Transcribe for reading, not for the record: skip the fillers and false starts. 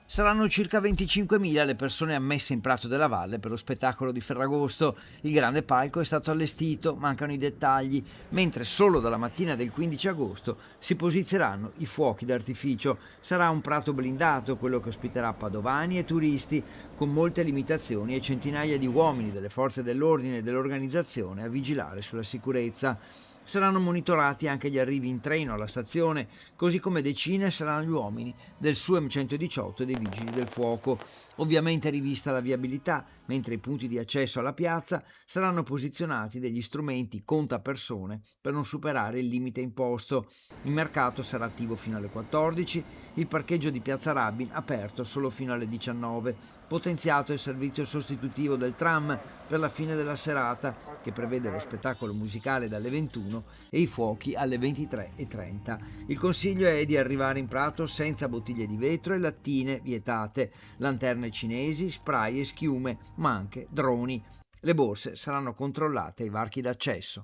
Saranno circa 25.000 le persone ammesse in Prato della Valle per lo spettacolo di Ferragosto. Il grande palco è stato allestito, mancano i dettagli, mentre solo dalla mattina del 15 agosto si posizioneranno i fuochi d'artificio. Sarà un prato blindato quello che ospiterà padovani e turisti, con molte limitazioni e centinaia di uomini delle forze dell'ordine e dell'organizzazione a vigilare sulla sicurezza. Saranno monitorati anche gli arrivi in treno alla stazione, così come decine saranno gli uomini del SUEM 118 e dei Vigili del Fuoco. Ovviamente rivista la viabilità, mentre i punti di accesso alla piazza saranno posizionati degli strumenti contapersone per non superare il limite imposto. Il mercato sarà attivo fino alle 14, il parcheggio di Piazza Rabin aperto solo fino alle 19, potenziato il servizio sostitutivo del tram per la fine della serata, che prevede lo spettacolo musicale dalle 21 e i fuochi alle 23:30. Il consiglio è di arrivare in Prato senza bottiglie di vetro e lattine vietate, lanterne cinesi, spray e schiume, ma anche droni. Le borse saranno controllate ai varchi d'accesso.